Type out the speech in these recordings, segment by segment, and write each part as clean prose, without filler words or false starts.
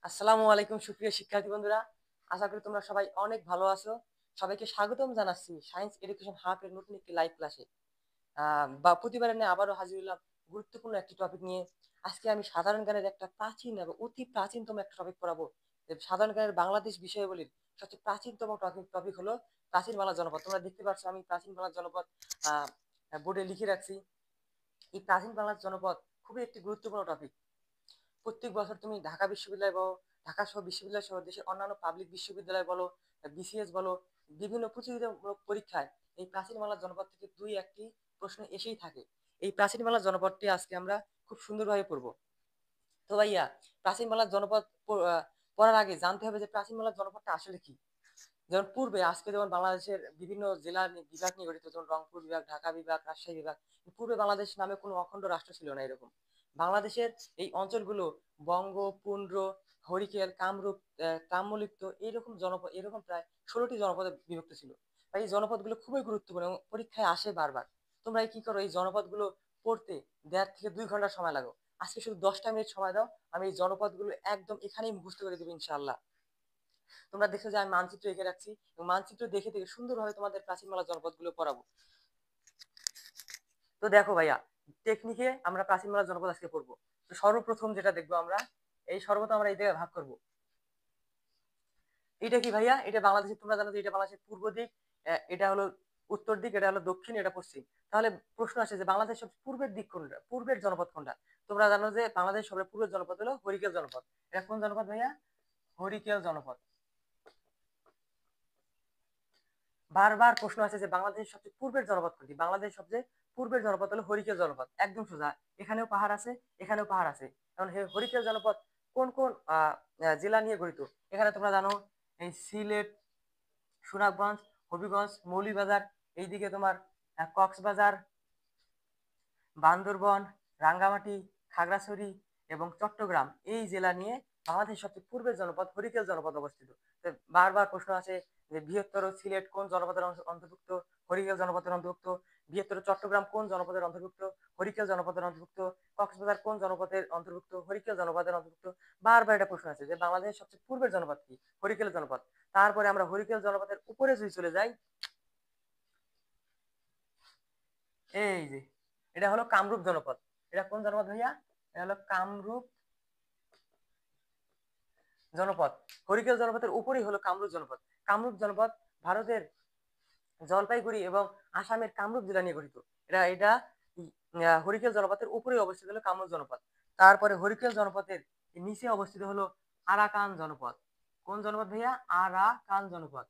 আসসালামু আলাইকুম সুপ্রিয় শিক্ষার্থী বন্ধুরা, আশা করি তোমরা সবাই অনেক ভালো আছো। সবাইকে স্বাগতম জানাচ্ছি সায়েন্স এডুকেশন হাব এর নতুন একটি লাইভ ক্লাসে। বা প্রতিবারের ন্যায় আবারও হাজির হলাম গুরুত্বপূর্ণ একটি টপিক নিয়ে। আজকে আমি সাধারণ জ্ঞানের একটা প্রাচীন এবং অতি প্রাচীনতম একটা টপিক পড়াবো। যে সাধারণ জ্ঞানের বাংলাদেশ বিষয়াবলীর সবচেয়ে প্রাচীনতম টপিক হলো প্রাচীন বাংলার জনপদ। তোমরা দেখতে পাচ্ছ আমি প্রাচীন বাংলার জনপদ বোর্ডে লিখে রাখছি। এই প্রাচীন বাংলার জনপদ খুবই একটি গুরুত্বপূর্ণ টপিক। প্রত্যেক বছর তুমি ঢাকা বিশ্ববিদ্যালয় বলো, ঢাকা সহ বিশ্ববিদ্যালয় সহ দেশের অন্যান্য পাবলিক বিশ্ববিদ্যালয় বলো, বিসিএস বলো, বিভিন্ন প্রতিযোগিতামূলক পরীক্ষায় এই প্রাচীন বাংলার জনপদ থেকে দুই একটি প্রশ্ন এসেই থাকে। এই প্রাচীন বাংলার জনপদটি আজকে আমরা খুব সুন্দরভাবে পড়ব। তো ভাইয়া, প্রাচীন বাংলার জনপদ পড়ার আগে জানতে হবে যে প্রাচীন বাংলার জনপদটা আসলে কি। যেমন পূর্বে আজকে যেমন বাংলাদেশের বিভিন্ন জেলা বিভাগ নিয়ে গঠিত, যেমন রংপুর বিভাগ, ঢাকা বিভাগ, রাজশাহী বিভাগ। পূর্বে বাংলাদেশ নামে কোনো অখণ্ড রাষ্ট্র ছিল না এরকম। বাংলাদেশের এই অঞ্চলগুলো বঙ্গ, পুন্ড্র, হরিকেল, কামরূপ, কাম্যলিপ্ত এইরকম জনপদ, এরকম প্রায় 16টি জনপদে বিভক্ত ছিল। তাই এই জনপদগুলো খুবই গুরুত্বপূর্ণ এবং পরীক্ষায় আসে বারবার। তোমরা কি করো, এই জনপদগুলো পড়তে 1.5 থেকে 2 ঘন্টা সময় লাগো। আজকে শুধু 10টা মিনিট সময় দাও, আমি এই জনপদগুলো একদম এখানেই মুখস্থ করে দেবো ইনশাআল্লাহ। তোমরা দেখছো যে আমি মানচিত্র এঁকে রাখছি এবং মানচিত্র দেখে দেখে সুন্দরভাবে তোমাদের প্রাচীন বাংলা জনপদগুলো পড়াবো। তো দেখো ভাইয়া, টেকনিকে আমরা প্রাচীন বাংলা জনপদ আজকে পড়বো। তো সর্বপ্রথম যেটা দেখবো আমরা, এই সর্বপ্রথম আমরা এই জায়গায় ভাগ করবো। এটা কি ভাইয়া? এটা বাংলাদেশের, তোমরা জানো যে এটা বাংলাদেশের পূর্ব দিক, এটা হলো উত্তর দিক, এটা হলো দক্ষিণ, এটা পশ্চিম। তাহলে প্রশ্ন আসে যে বাংলাদেশ সবচেয়ে পূর্বের দিক কোনটা, পূর্বের জনপদ কোনটা? তোমরা জানো যে বাংলাদেশ সবচেয়ে পূর্বের জনপদ হলো হরিকেল জনপদ। এটা কোন জনপদ ভাইয়া? হরিকেল জনপদ। বারবার প্রশ্ন আছে যে বাংলাদেশের সবচেয়ে পূর্বের জনপদ কোনটি? বাংলাদেশের সবচেয়ে পূর্বের জনপদ হলো হরিকেল জনপদ। একদম সোজা, এখানেও পাহাড় আছে, এখানেও পাহাড় আছে। কারণ হরিকেল জনপদ কোন কোন জেলা নিয়ে গঠিত? এখানে তোমরা জানো এই সিলেট, সুনামগঞ্জ, হবিগঞ্জ, মৌলভীবাজার, এইদিকে তোমার কক্সবাজার, বান্দরবন, রাঙ্গামাটি, খাগড়াছড়ি এবং চট্টগ্রাম, এই জেলা নিয়ে বাংলাদেশের সবচেয়ে পূর্বের জনপদ হরিকেল জনপদ অবস্থিত। বারবার প্রশ্ন আছে যে বৃহত্তর সিলেট কোন জনপদের অন্তর্ভুক্ত? হরিকেল জনপদের অন্তর্ভুক্ত। বৃহত্তর চট্টগ্রাম কোন জনপদের অন্তর্ভুক্ত? হরিকেল জনপদের অন্তর্ভুক্ত। কক্সবাজার কোন জনপদের অন্তর্ভুক্ত? হরিকেল জনপদের অন্তর্ভুক্ত। বারবার এটা প্রশ্ন আছে যে বাংলাদেশের সবচেয়ে পূর্বের জনপদ কি? হরিকেল জনপদ। তারপরে আমরা হরিকেল জনপদের উপরে যদি চলে যাই, এই যে এটা হলো কামরূপ জনপদ। এটা কোন জনপদ ভাইয়া? এটা হলো কামরূপ জনপদ। হরিকেল জনপদের উপরেই হলো কামরূপ জনপদ। কামরূপ জনপদ ভারতের জলপাইগুড়ি এবং আসামের কামরূপ জেলা নিয়ে গঠিত। এটা হরিকেল জনপদের উপরে অবস্থিত হলো কামরূপ জনপদ। তারপরে হরিকেল জনপদের নিচে অবস্থিত হলো আরাকান জনপদ। কোন জনপদ ভাইয়া? আরাকান জনপদ।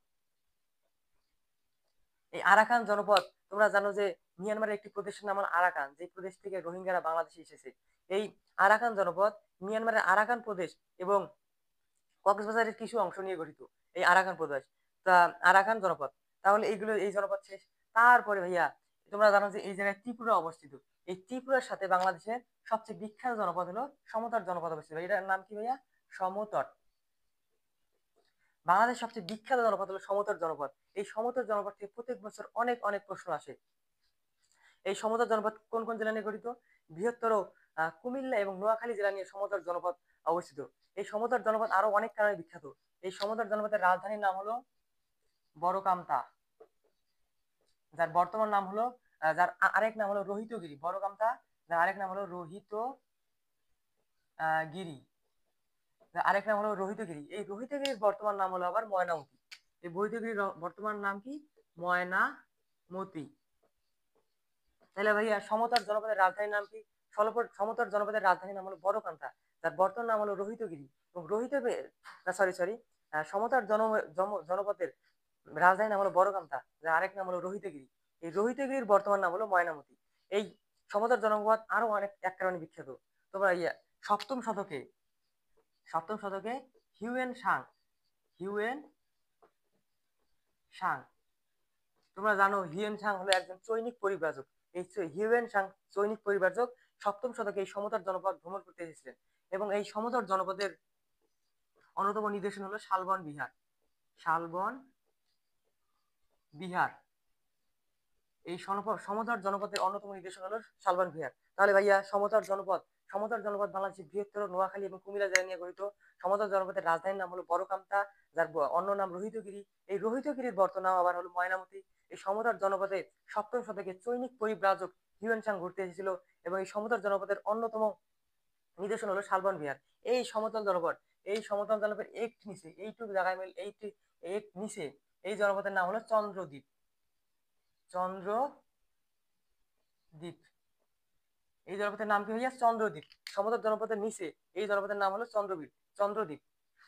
এই আরাকান জনপদ, তোমরা জানো যে মিয়ানমারের একটি প্রদেশের নাম হলো আরাকান, যে প্রদেশ থেকে রোহিঙ্গারা বাংলাদেশে এসেছে। এই আরাকান জনপদ মিয়ানমারের আরাকান প্রদেশ এবং কক্সবাজারের কিছু অংশ নিয়ে গঠিত এই আরাকান প্রদেশ। তা আরাকান জনপদ, তাহলে এইগুলো, এই জনপদ শেষ। তারপরে ভাইয়া তোমরা জানো যে এই জায়গায় ত্রিপুরা অবস্থিত। এই ত্রিপুরার সাথে বাংলাদেশের সবচেয়ে বিখ্যাত জনপদ হলো সমতট জনপদ অবস্থিত। এটার নাম কি ভাইয়া? সমতট। বাংলাদেশ সবচেয়ে বিখ্যাত জনপদ হলো সমতট জনপদ। এই সমতট জনপদ থেকে প্রত্যেক বছর অনেক অনেক প্রশ্ন আসে। এই সমতট জনপদ কোন কোন জেলা নিয়ে গঠিত? বৃহত্তর কুমিল্লা এবং নোয়াখালী জেলা নিয়ে সমতট জনপদ অবস্থিত। এই সমতট জনপদ আরো অনেক কারণে বিখ্যাত। এই সমতট জনপদের রাজধানীর নাম হলো বড়কামতা, যার বর্তমান নাম হলো, যার আরেক নাম হলো রোহিতগিরি। বড়কামতা, যার আরেক নাম হলো রোহিত গিরি, যার আরেক নাম হলো রোহিতগিরি। এই রোহিতগিরির বর্তমান নাম হলো আবার ময়নামতি। এই রোহিতগিরির বর্তমান নাম কি? ময়নামতি। তাহলে ভাইয়া সমতট জনপদের রাজধানীর নাম কি? সমতট জনপদের রাজধানীর নাম হলো বড়কান্তা, যার বর্তমান নাম হলো রোহিতগিরি। এবং সরি, সমতট জনপদের রাজধানীর নাম হলো বড়কান্তা, যার আরেক নাম হলো রোহিতগিরি। এই রোহিতগিরির বর্তমান নাম হলো ময়নামতি। এই সমতট জনপদ আরো অনেক এক কারণে বিখ্যাত। তোমরা সপ্তম শতকে, সপ্তম শতকে হিউয়েন সাং, হিউয়েন সাং, তোমরা জানো হিউয়েন সাং হলো একজন চৈনিক পরিব্রাজক। এই হিউয়েন সাং চৈনিক পরিব্রাজক সপ্তম শতকে এই সমতট জনপদ ভ্রমণ করতে এসেছিলেন এবং এই সমতট জনপদের অন্যতম নিদর্শন হলো শালবন বিহার। শালবন বিহার, এই সমতট জনপদের অন্যতম নিদর্শন হলো শালবন বিহার। তাহলে ভাইয়া সমতট জনপদ সমতল জনপদ বাংলাদেশের বৃহত্তর নোয়াখালী এবং কুমিল্লা জেলা নিয়ে গঠিত। সমতল জনপদের রাজধানীর নাম হলো বড়কামতা, যার অন্য নাম রোহিতগিরি। এই রোহিতগিরির বর্তমান আবার হলো ময়নামতি। এই সমতল জনপদে সপ্তম শতকে চৈনিক পরিব্রাজক হিউয়েন সাং ঘুরতে এসেছিল এবং এই সমতল জনপদের অন্যতম নিদর্শন হলো শালবন বিহার। এই সমতল জনপদ, এই সমতল জনপদের একটি নিচে এইটুকু জায়গায় মিল এইটি এক নিচে এই জনপদের নাম হলো চন্দ্রদ্বীপ। চন্দ্রদ্বীপ, এই জনপদের নাম কি হইয়া চন্দ্রদ্বীপ। সমতল জনপদের নিচে এই জনপদের নাম হলো চন্দ্রদ্বীপ।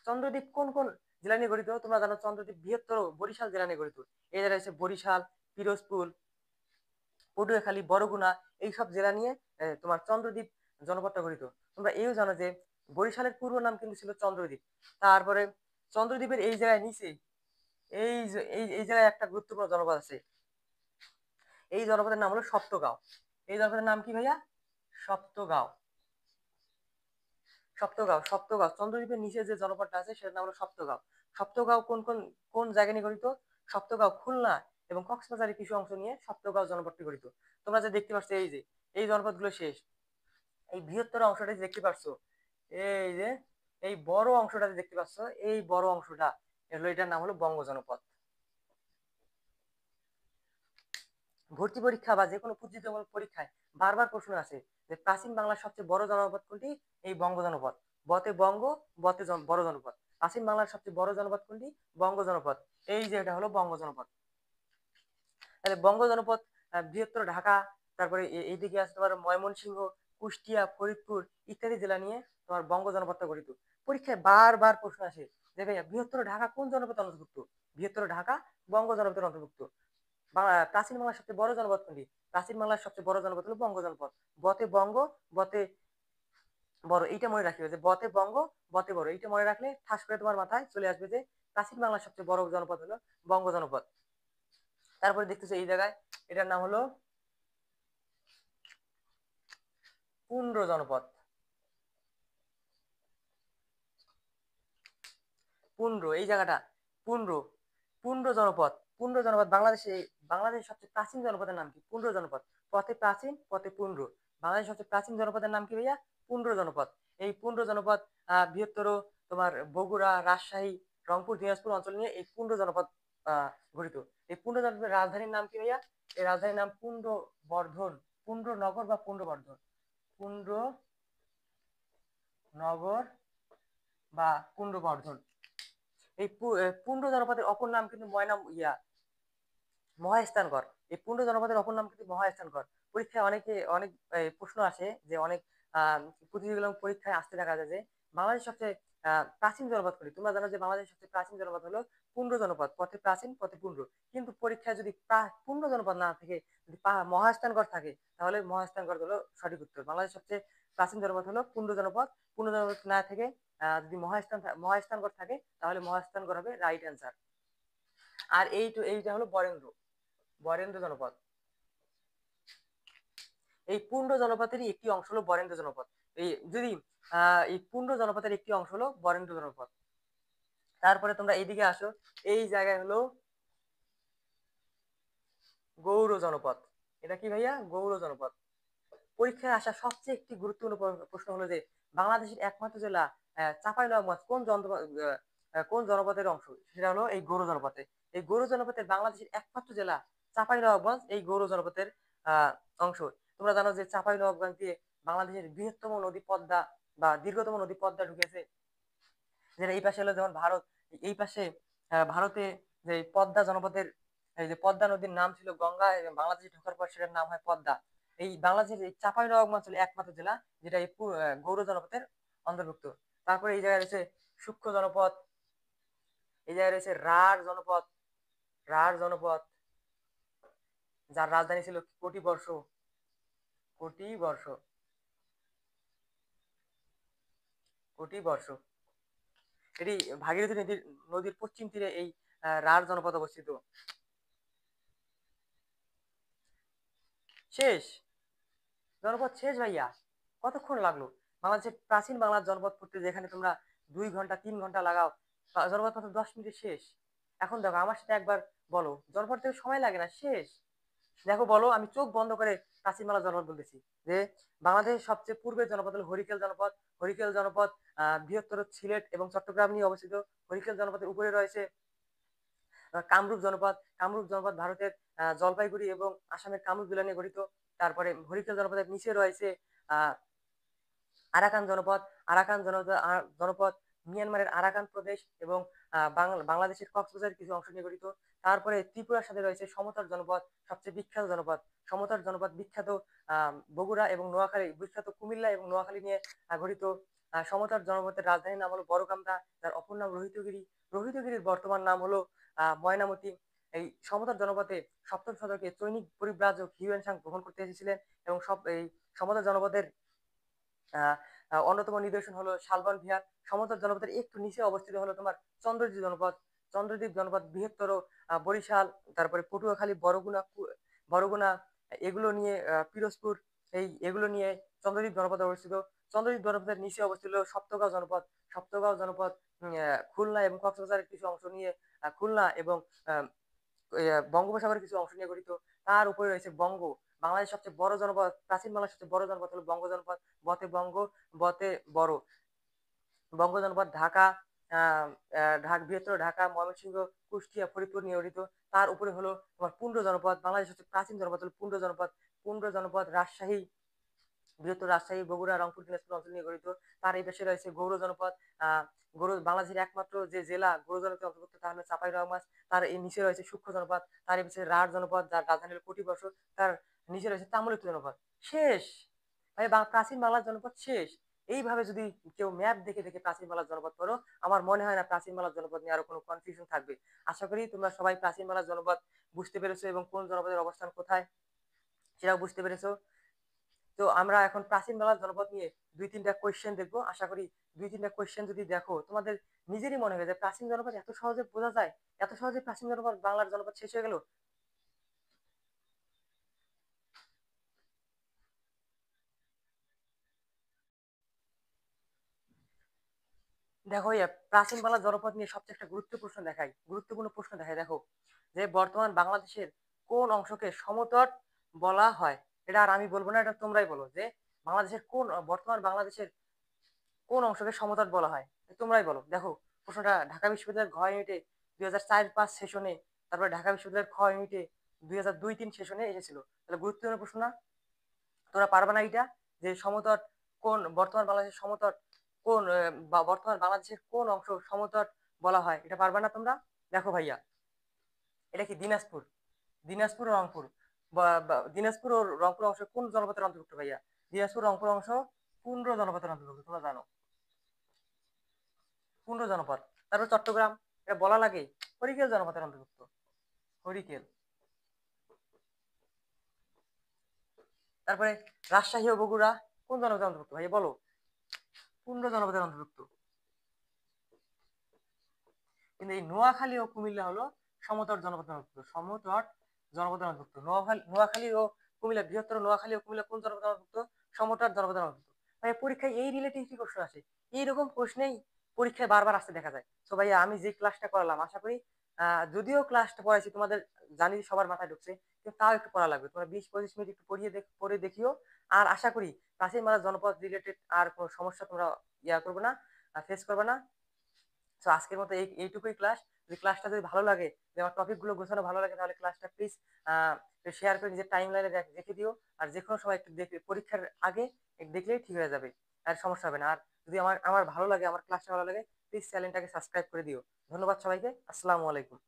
চন্দ্রদ্বীপ কোন কোন জেলা নিয়ে গঠিত তোমরা জানো? চন্দ্রদ্বীপ বৃহত্তর বরিশাল জেলা নিয়ে গঠিত। এই জেলা হচ্ছে বরিশাল, পিরোজপুর, পটুয়াখালী, বরগুনা এইসব জেলা নিয়ে তোমার চন্দ্রদ্বীপ জনপদটা গঠিত। তোমরা এও জানো যে বরিশালের পূর্ব নাম কিন্তু ছিল চন্দ্রদ্বীপ। তারপরে চন্দ্রদ্বীপের এই জায়গায় নিচে এই জায়গায় একটা গুরুত্বপূর্ণ জনপদ আছে। এই জনপদের নাম হলো সপ্তগাঁও। এই জনপদের নাম কি ভাইয়া? সপ্তগাঁও। সপ্তগাঁও চন্দ্রদ্বীপের নিচে যে জনপদটা আছে সেটার নাম হলো সপ্তগাঁও। সপ্তগাঁও কোন কোন কোন জায়গা নিয়ে গঠিত? সপ্তগাঁও খুলনা এবং কক্সবাজারের কিছু অংশ নিয়ে সপ্তগাঁও জনপদটি গঠিত। তোমরা যে দেখতে পাচ্ছ এই যে এই জনপদগুলো শেষ, এই বৃহত্তর অংশটা দেখতে পাচ্ছ, এই যে এই বড় অংশটা দেখতে পাচ্ছ, এই বড় অংশটা হলো এটার নাম হলো বঙ্গ জনপদ। ভর্তি পরীক্ষা বা যে কোনো প্রতিযোগিতামূলক পরীক্ষায় বারবার প্রশ্ন আছে যে প্রাচীন বাংলার সবচেয়ে বড় জনপদ কোনটি? এই বঙ্গ জনপদ। বতে বঙ্গ, বতে বড় জনপদ। প্রাচীন বাংলার সবচেয়ে বড় জনপদ কোনটি? বঙ্গ জনপদ। এই যে এটা হলো বঙ্গ জনপদ। তাহলে বঙ্গ জনপদ বৃহত্তর ঢাকা, তারপরে এইদিকে আছে তোমার ময়মনসিংহ, কুষ্টিয়া, ফরিদপুর ইত্যাদি জেলা নিয়ে তোমার বঙ্গ জনপদটা গঠিত। পরীক্ষায় বারবার প্রশ্ন আসে যে ভাইয়া বৃহত্তর ঢাকা কোন জনপদ অন্তর্ভুক্ত? বৃহত্তর ঢাকা বঙ্গ জনপদের অন্তর্ভুক্ত। প্রাচীন বাংলার সবচেয়ে বড় জনপদ কোনটি? প্রাচীন বাংলার সবচেয়ে বড় জনপদ হলো বঙ্গ জনপদ। বতে বঙ্গ, বতে বড়, এইটা মনে রাখবে যে বতে বঙ্গ, বতে বড়, এইটা মনে রাখলে ঠাস করে তোমার মাথায় চলে আসবে যে প্রাচীন বাংলার সবচেয়ে বড় জনপদ হলো বঙ্গ জনপদ। তারপরে দেখতেছো এই জায়গায় এটার নাম হলো পুন্ড্র জনপদ। পুন্ড্র, এই জায়গাটা পুন্ড্র, পুন্ড্র জনপদ। পুন্ড্র জনপদ বাংলাদেশের সবচেয়ে প্রাচীন জনপদের নাম কি? পুন্ড্র জনপদ। পথে প্রাচীন, পথে পুন্ড্র। বাংলাদেশের সবচেয়ে প্রাচীন জনপদের নাম কি ভাইয়া? পুন্ড্র জনপদ। এই পুন্ড্র জনপদ বৃহত্তর তোমার বগুড়া, রাজশাহী, রংপুর, দিনাজপুর অঞ্চল নিয়ে এই পুন্ড্র জনপদ গঠিত। এই পুন্ড্র জনপদের রাজধানীর নাম কি ভাইয়া? এই রাজধানীর নাম পুন্ড্র বর্ধন, পুন্ড্র নগর বা পুন্ড্র বর্ধন, পুন্ড্র নগর বা পুন্ড্র বর্ধন। এই পুন্ড্র জনপদের অপর নাম কিন্তু মহাস্থানগড়। এই পুন্ড্র জনপদের অপর নাম কিন্তু মহাস্থানগড়। পরীক্ষায় অনেক প্রশ্ন আসে যে অনেক প্রতিযোগিতামূলক পরীক্ষায় আসতে দেখা যায় যে বাংলাদেশের সবচেয়ে প্রাচীন জনপদ কোনটি? তোমরা জানো যে বাংলাদেশের সবচেয়ে প্রাচীন জনপদ হলো পুন্ড্র জনপদ। পথে প্রাচীন, পথে পুন্ড্র। কিন্তু পরীক্ষায় যদি পুন্ড্র জনপদ না থাকে, যদি মহাস্থানগড় থাকে, তাহলে মহাস্থানগড় হলো সঠিক উত্তর। বাংলাদেশের সবচেয়ে প্রাচীন জনপদ হলো পুন্ড্র জনপদ। পুন্ড্র জনপদ না থেকে যদি মহাস্থানগড় থাকে তাহলে মহাস্থানগড় হবে রাইট অ্যান্সার। আর এইটা হলো বরেন্দ্র জনপদ। এই পুন্ড্র জনপদেরই একটি অংশ হলো বরেন্দ্র জনপদ। এই পুন্ড্র জনপদের একটি অংশ হলো বরেন্দ্র জনপদ। তারপরে তোমরা এইদিকে আসো, এই জায়গায় হলো গৌড় জনপদ। এটা কি ভাইয়া? গৌড় জনপদ। পরীক্ষায় আসা সবচেয়ে একটি গুরুত্বপূর্ণ প্রশ্ন হলো যে বাংলাদেশের একমাত্র জেলা চাঁপাইনবাবগঞ্জ কোন জনপদের অংশ? সেটা হলো এই গৌড় জনপদে। এই গৌড় জনপদের বাংলাদেশের একমাত্র জেলা চাঁপাইনবাবগঞ্জ এই গৌড় জনপদের অংশ। তোমরা জানো যে চাঁপাইনবাবগঞ্জ দিয়ে বাংলাদেশের বৃহত্তম নদী পদ্মা বা দীর্ঘতম নদী পদ্মা ঢুকেছে। যেটা এই পাশে হলো যেমন ভারত, এই পাশে ভারতে যে পদ্মা জনপদের এই যে পদ্মা নদীর নাম ছিল গঙ্গা, এবং বাংলাদেশে ঢোকার পর সেটার নাম হয় পদ্মা। এই বাংলাদেশের এই চাঁপাইনবাবগঞ্জ অঞ্চলে একমাত্র জেলা যেটা এই গৌড় জনপদের অন্তর্ভুক্ত। তারপরে এই জায়গায় রয়েছে সূক্ষ্ম জনপদ, এই জায়গায় রয়েছে রাঢ় জনপদ, যার রাজধানী ছিল কোটিবর্ষ। এটি ভাগীরথী নদীর পশ্চিম তীরে এই রাঢ় জনপদ অবস্থিত। শেষ জনপদ শেষ ভাইয়া, কতক্ষণ লাগলো? বাংলাদেশের প্রাচীন বাংলার জনপদ পড়তে যেখানে তোমরা 2 ঘন্টা 3 ঘন্টা লাগাও, জনপদ মাত্র 10 মিনিটে শেষ। এখন দেখো আমার সাথে একবার বলো, জনপদ থেকে সময় লাগে না, শেষ। দেখো বলো, আমি চোখ বন্ধ করে প্রাচীন বাংলার জনপদ বলতেছি, যে বাংলাদেশের সবচেয়ে পূর্বের জনপদ হলো হরিকেল জনপদ। হরিকেল জনপদ বৃহত্তর সিলেট এবং চট্টগ্রাম নিয়ে অবস্থিত। হরিকেল জনপদের উপরে রয়েছে কামরূপ জনপদ। কামরূপ জনপদ ভারতের জলপাইগুড়ি এবং আসামের কামরূপ জেলা নিয়ে গঠিত। তারপরে হরিকেল জনপদের নিচে রয়েছে আহ আরাকান জনপদ। আরাকান জনপদ মিয়ানমারের আরাকান প্রদেশ এবং বাংলাদেশের কক্সবাজারের কিছু অংশ নিয়ে গঠিত। তারপরে ত্রিপুরার সাথে রয়েছে সমতট জনপদ, সবচেয়ে বিখ্যাত জনপদ। সমতট জনপদ বিখ্যাত বগুড়া এবং নোয়াখালী, বিখ্যাত কুমিল্লা এবং নোয়াখালী নিয়ে গঠিত। সমতট জনপদের রাজধানীর নাম হলো বড়কান্দা, যার অপর নাম রোহিতগিরি। রোহিতগিরির বর্তমান নাম হলো ময়নামতি। এই সমতট জনপদে সপ্তম শতকে চৈনিক পরিব্রাজক হিউয়েন সাং গ্রহণ করতে এসেছিলেন এবং এই সমতট জনপদের অন্যতম নিদর্শন হলো শালবন বিহার। সমতল জনপদের একটু নিচে অবস্থিত হলো তোমার চন্দ্রদ্বীপ জনপদ। চন্দ্রদ্বীপ জনপদ বৃহত্তর বরিশাল, তারপরে পটুয়াখালী, বরগুনা এগুলো নিয়ে পিরোজপুর, এগুলো নিয়ে চন্দ্রদ্বীপ জনপদ অবস্থিত। চন্দ্রদ্বীপ জনপদের নিচে অবস্থিত হলো সপ্তগাঁও জনপদ। সপ্তগাঁও জনপদ খুলনা এবং কক্সবাজারের কিছু অংশ নিয়ে, খুলনা এবং বঙ্গোপসাগরের কিছু অংশ নিয়ে গঠিত। তার উপরে রয়েছে বঙ্গ। বাংলাদেশের সবচেয়ে বড় জনপদ, প্রাচীন বাংলার সবচেয়ে বড় জনপদ হলো বঙ্গ জনপদ। বতে বঙ্গ, বতে বড়। বঙ্গ জনপদ ঢাকা, বৃহত্তর ঢাকা, ময়মনসিংহ, কুষ্টিয়া, ফরিদপুর নিয়ে গঠিত। তার উপরে হলো তোমার পুন্ড জনপদ। বাংলাদেশের সবচেয়ে প্রাচীন জনপদ হলো পুন্ড জনপদ। পুন্ড জনপদ রাজশাহী, বৃহত্তর রাজশাহী, বগুড়া, রংপুর, দিনাজপুর অঞ্চল নিয়ে গঠিত। তার এই পাশে রয়েছে গৌড় জনপদ। গৌড় বাংলাদেশের একমাত্র যে জেলা গৌড় জনপদের অন্তর্ভুক্ত তা হলো চাঁপাইনবাবগঞ্জ। তার এই নিচে রয়েছে সূক্ষ্ম জনপদ। তার এই পাশে রাঢ় জনপদ, যার রাজধানী হলো কটিবর্ষ। তার নিচে রয়েছে তাম্রলিপ্ত জনপদ। শেষ ভাই, প্রাচীন বাংলার জনপদ শেষ। এইভাবে যদি কেউ ম্যাপ দেখে দেখে প্রাচীন বাংলার জনপদ করো, আমার মনে হয় না প্রাচীন বাংলার জনপদ নিয়ে আরো কোনো কনফিউশন থাকবে। আশা করি তোমরা সবাই প্রাচীন বাংলার জনপদ বুঝতে পেরেছো এবং কোন জনপদের অবস্থান কোথায় সেটাও বুঝতে পেরেছো। তো আমরা এখন প্রাচীন বাংলার জনপদ নিয়ে 2-3টা কোয়েশ্চেন দেখবো। আশা করি 2-3টা কোয়েশ্চেন যদি দেখো তোমাদের নিজেরই মনে হবে যে প্রাচীন জনপদ এত সহজে বোঝা যায়, এত সহজে প্রাচীন জনপদ বাংলার জনপদ শেষ হয়ে গেল। দেখো প্রাচীন বাংলার জনপদ নিয়ে সবচেয়ে একটা গুরুত্বপূর্ণ প্রশ্ন দেখাই। দেখো যে বর্তমান বাংলাদেশের কোন অংশকে সমতট বলা হয়। এটা আর আমি বলবো না, এটা তোমরাই বলো যে বর্তমান বাংলাদেশের কোন অংশকে সমতট বলা হয়, তোমরাই বলো। দেখো প্রশ্নটা ঢাকা বিশ্ববিদ্যালয়ের ঘ ইউনিটে 2004-5 সেশনে, তারপরে ঢাকা বিশ্ববিদ্যালয়ের খ ইউনিটে 2002-3 সেশনে এসেছিল। তাহলে গুরুত্বপূর্ণ প্রশ্ন না? তোমরা পারবে না এটা, যে সমতট কোন বর্তমান বাংলাদেশের সমতট কোন বা বর্তমান বাংলাদেশের কোন অংশ সমতট বলা হয়, এটা পারবে না তোমরা? দেখো ভাইয়া, এটা কি দিনাজপুর, দিনাজপুর ও রংপুর, দিনাজপুর ও রংপুর অংশ কোন জনপদের অন্তর্ভুক্ত ভাইয়া? দিনাজপুর রংপুর অংশ পুন্ড জনপদের অন্তর্ভুক্ত, তোমরা জানো পুন্ড জনপদ। তারপর চট্টগ্রাম, এটা বলা লাগে, হরিকেল জনপদের অন্তর্ভুক্ত, হরিকেল। তারপরে রাজশাহী ও বগুড়া কোন জনপদের অন্তর্ভুক্ত ভাইয়া বলো? পুন্ড জনপদের অন্তর্ভুক্ত। কিন্তু এই নোয়াখালী ও কুমিল্লা হলো সমতট জনপদের অন্তর্ভুক্ত, সমতট জনপদের অন্তর্ভুক্ত। নোয়াখালী ও কুমিল্লা, বৃহত্তর নোয়াখালী ও কুমিল্লা কোন জনপদের অন্তর্ভুক্ত? সমতট জনপদের অন্তর্ভুক্ত। ভাই পরীক্ষায় এই রিলেটিভ কি কোশ্চেন আসে, এইরকম প্রশ্নেই পরীক্ষায় বারবার আসতে দেখা যায়। তো ভাইয়া আমি যে ক্লাসটা করালাম, আশা করি যদিও ক্লাসটা পড়াইছি তোমাদের জানি সবার মাথায় ঢুকছে, কিন্তু তাও একটু পড়া লাগবে। তোমরা 20-25 মিনিট একটু পড়ে দেখিও। আর আশা করি প্রাচীন বাংলার জনপদ রিলেটেড আর কোনো সমস্যা তোমরা করবে না, ফেস করবে না। তো আজকের মতো এইটুকুই ক্লাস। যদি ক্লাসটা যদি ভালো লাগে, যে আমার টপিক গুলো গোছানো ভালো লাগে, তাহলে ক্লাসটা প্লিজ শেয়ার করে নিজের টাইম লাইনে রেখে দিও। আর যে কোনো সময় একটু দেখে পরীক্ষার আগে দেখলেই ঠিক হয়ে যাবে, আর সমস্যা হবে না। আর যদি আমার ভালো লাগে, আমার ক্লাসটা ভালো লাগে, প্লিজ চ্যানেলটাকে সাবস্ক্রাইব করে দিও। ধন্যবাদ সবাইকে, আসসালামু আলাইকুম।